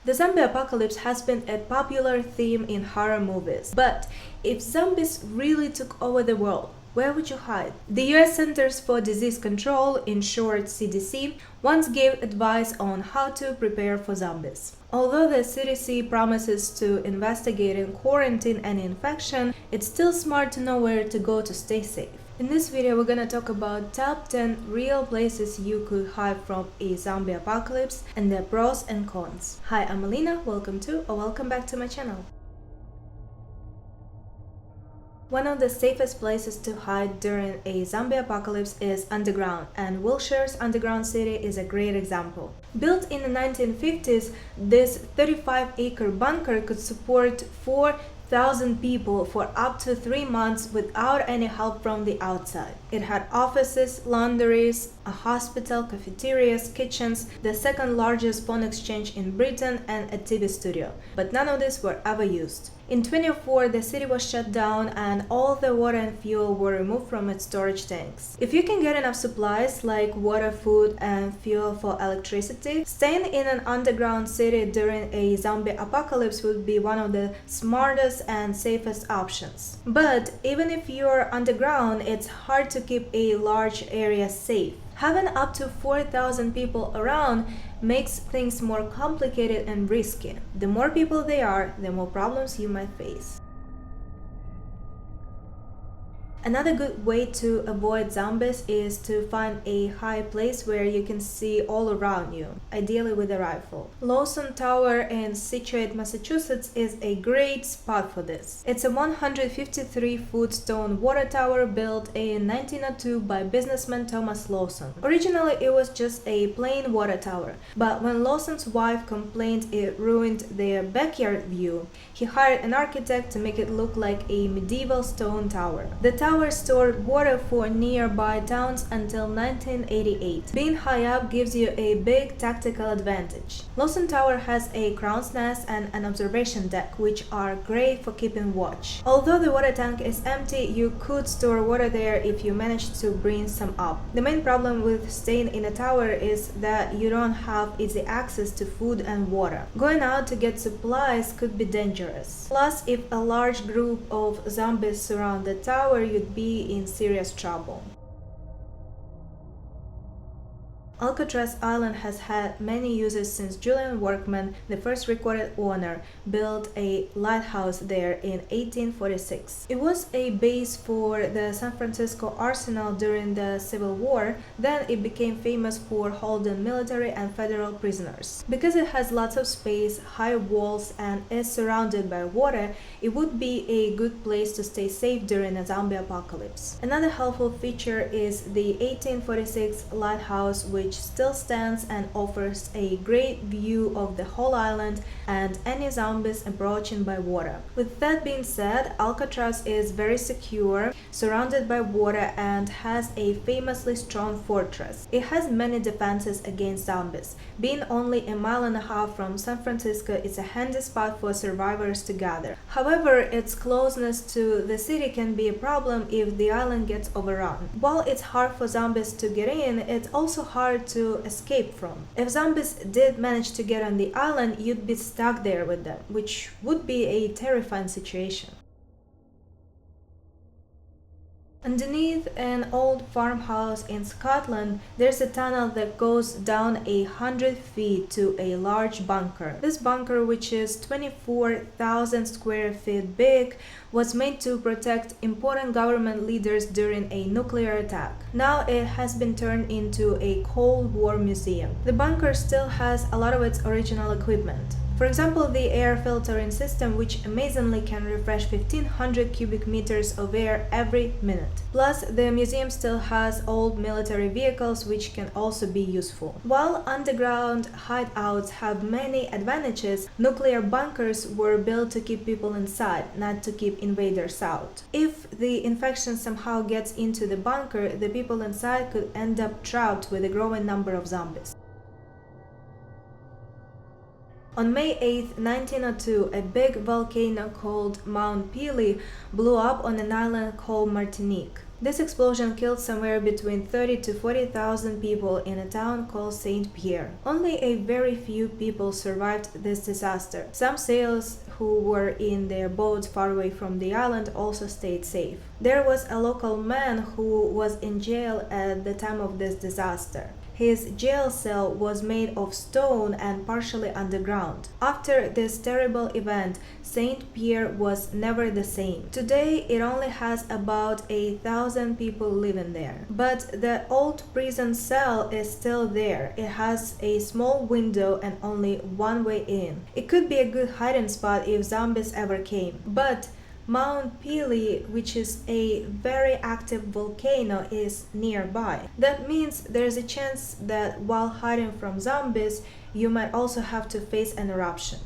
The zombie apocalypse has been a popular theme in horror movies, but if zombies really took over the world, where would you hide? The US Centers for Disease Control, in short CDC, once gave advice on how to prepare for zombies. Although the CDC promises to investigate and quarantine any infection, it's still smart to know where to go to stay safe. In this video, we're gonna talk about top 10 real places you could hide from a zombie apocalypse and their pros and cons. Hi, I'm Alina, welcome back to my channel. One of the safest places to hide during a zombie apocalypse is underground, and Wilshire's underground city is a great example. Built in the 1950s, this 35-acre bunker could support 4,000 people for up to 3 months without any help from the outside. It had offices, laundries, a hospital, cafeterias, kitchens, the second largest phone exchange in Britain, and a TV studio, but none of these were ever used. In 2004, the city was shut down and all the water and fuel were removed from its storage tanks. If you can get enough supplies like water, food, and fuel for electricity, staying in an underground city during a zombie apocalypse would be one of the smartest and safest options. But even if you're underground, it's hard to keep a large area safe. Having up to 4,000 people around makes things more complicated and risky. The more people there are, the more problems you might face. Another good way to avoid zombies is to find a high place where you can see all around you, ideally with a rifle. Lawson Tower in Scituate, Massachusetts is a great spot for this. It's a 153-foot stone water tower built in 1902 by businessman Thomas Lawson. Originally, it was just a plain water tower, but when Lawson's wife complained it ruined their backyard view, he hired an architect to make it look like a medieval stone tower. The tower stored water for nearby towns until 1988. Being high up gives you a big tactical advantage. Lawson Tower has a crown's nest and an observation deck, which are great for keeping watch. Although the water tank is empty, you could store water there if you manage to bring some up. The main problem with staying in a tower is that you don't have easy access to food and water. Going out to get supplies could be dangerous. Plus, if a large group of zombies surround the tower, you'd be in serious trouble. Alcatraz Island has had many uses since Julian Workman, the first recorded owner, built a lighthouse there in 1846. It was a base for the San Francisco Arsenal during the Civil War. Then it became famous for holding military and federal prisoners. Because it has lots of space, high walls, and is surrounded by water, it would be a good place to stay safe during a zombie apocalypse. Another helpful feature is the 1846 lighthouse, which still stands and offers a great view of the whole island and any zombies approaching by water. With that being said, Alcatraz is very secure, surrounded by water, and has a famously strong fortress. It has many defenses against zombies. Being only a mile and a half from San Francisco, it's a handy spot for survivors to gather. However, its closeness to the city can be a problem if the island gets overrun. While it's hard for zombies to get in, it's also hard to escape from. If zombies did manage to get on the island, you'd be stuck there with them, which would be a terrifying situation. Underneath an old farmhouse in Scotland, there's a tunnel that goes down 100 feet to a large bunker. This bunker, which is 24,000 square feet big, was made to protect important government leaders during a nuclear attack. Now it has been turned into a Cold War museum. The bunker still has a lot of its original equipment. For example, the air filtering system, which amazingly can refresh 1,500 cubic meters of air every minute. Plus, the museum still has old military vehicles, which can also be useful. While underground hideouts have many advantages, nuclear bunkers were built to keep people inside, not to keep invaders out. If the infection somehow gets into the bunker, the people inside could end up trapped with a growing number of zombies. On May 8, 1902, a big volcano called Mount Pelee blew up on an island called Martinique. This explosion killed somewhere between 30 to 40,000 people in a town called Saint Pierre. Only a very few people survived this disaster. Some sailors who were in their boats far away from the island also stayed safe. There was a local man who was in jail at the time of this disaster. His jail cell was made of stone and partially underground. After this terrible event, Saint Pierre was never the same. Today, it only has about 1,000 people living there. But the old prison cell is still there. It has a small window and only one way in. It could be a good hiding spot if zombies ever came. But Mount Pelee, which is a very active volcano, is nearby. That means there's a chance that while hiding from zombies, you might also have to face an eruption.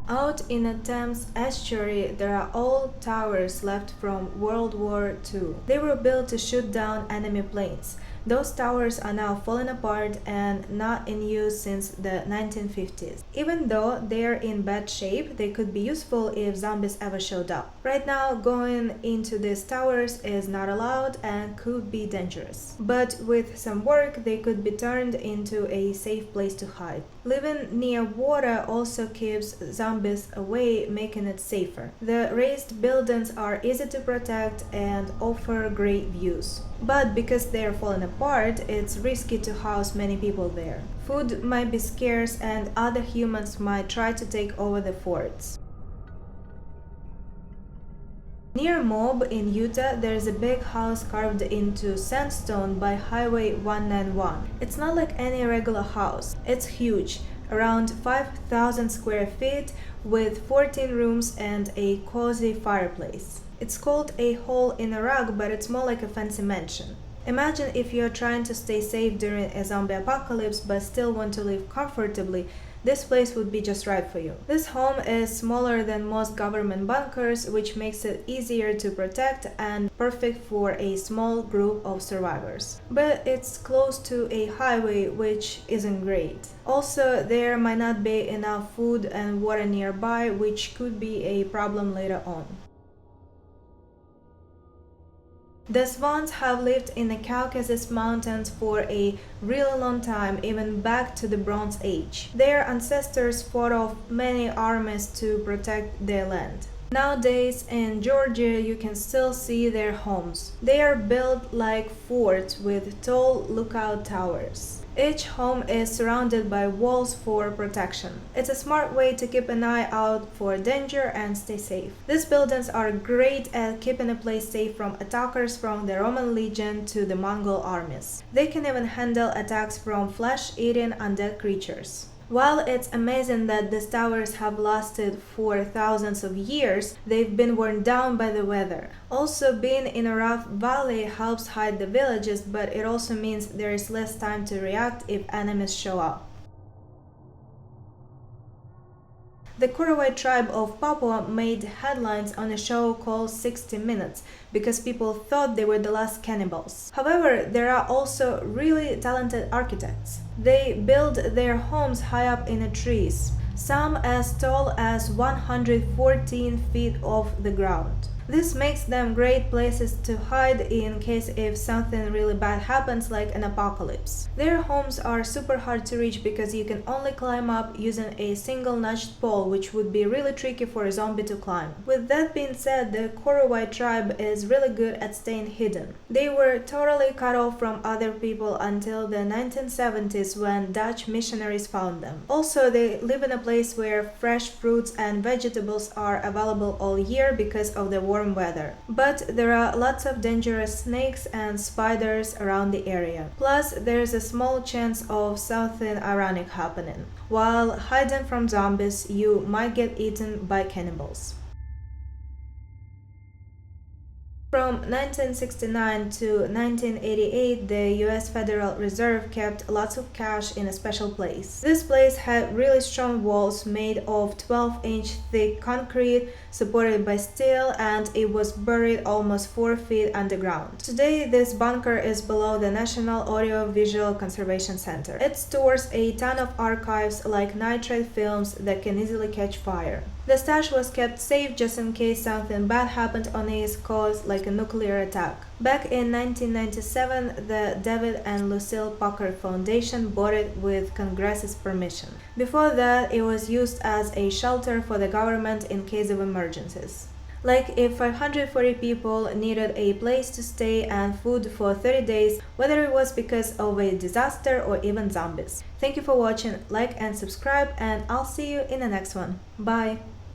Out in the Thames estuary, there are old towers left from World War II. They were built to shoot down enemy planes. Those towers are now falling apart and not in use since the 1950s. Even though they're in bad shape, they could be useful if zombies ever showed up. Right now, going into these towers is not allowed and could be dangerous. But with some work, they could be turned into a safe place to hide. Living near water also keeps zombies away, making it safer. The raised buildings are easy to protect and offer great views. But because they are falling apart, it's risky to house many people there. Food might be scarce and other humans might try to take over the forts. Near Moab in Utah, there is a big house carved into sandstone by Highway 191. It's not like any regular house. It's huge, around 5,000 square feet with 14 rooms and a cozy fireplace. It's called a hole in a rug, but it's more like a fancy mansion. Imagine if you're trying to stay safe during a zombie apocalypse but still want to live comfortably. This place would be just right for you. This home is smaller than most government bunkers, which makes it easier to protect and perfect for a small group of survivors. But it's close to a highway, which isn't great. Also, there might not be enough food and water nearby, which could be a problem later on. The Swans have lived in the Caucasus Mountains for a really long time, even back to the Bronze Age. Their ancestors fought off many armies to protect their land. Nowadays, in Georgia, you can still see their homes. They are built like forts with tall lookout towers. Each home is surrounded by walls for protection. It's a smart way to keep an eye out for danger and stay safe. These buildings are great at keeping a place safe from attackers from the Roman legion to the Mongol armies. They can even handle attacks from flesh-eating undead creatures. While it's amazing that these towers have lasted for thousands of years, they've been worn down by the weather. Also, being in a rough valley helps hide the villages, but it also means there is less time to react if enemies show up. The Kur Tribe of Papua made headlines on a show called 60 Minutes because people thought they were the last cannibals. However, there are also really talented architects. They build their homes high up in the trees, some as tall as 114 feet off the ground. This makes them great places to hide in case if something really bad happens, like an apocalypse. Their homes are super hard to reach because you can only climb up using a single notched pole, which would be really tricky for a zombie to climb. With that being said, the Kur Tribe is really good at staying hidden. They were totally cut off from other people until the 1970s when Dutch missionaries found them. Also, they live in a place where fresh fruits and vegetables are available all year because of the warm weather. But there are lots of dangerous snakes and spiders around the area. Plus, there's a small chance of something ironic happening. While hiding from zombies, you might get eaten by cannibals. From 1969 to 1988, the US Federal Reserve kept lots of cash in a special place. This place had really strong walls made of 12-inch thick concrete supported by steel, and it was buried almost 4 feet underground. Today, this bunker is below the National Audio-Visual Conservation Center. It stores a ton of archives like nitrate films that can easily catch fire. The stash was kept safe just in case something bad happened on the East Coast, like a nuclear attack. Back in 1997, the David and Lucille Packard Foundation bought it with Congress's permission. Before that, it was used as a shelter for the government in case of emergencies. Like if 540 people needed a place to stay and food for 30 days, whether it was because of a disaster or even zombies. Thank you for watching, like and subscribe, and I'll see you in the next one. Bye!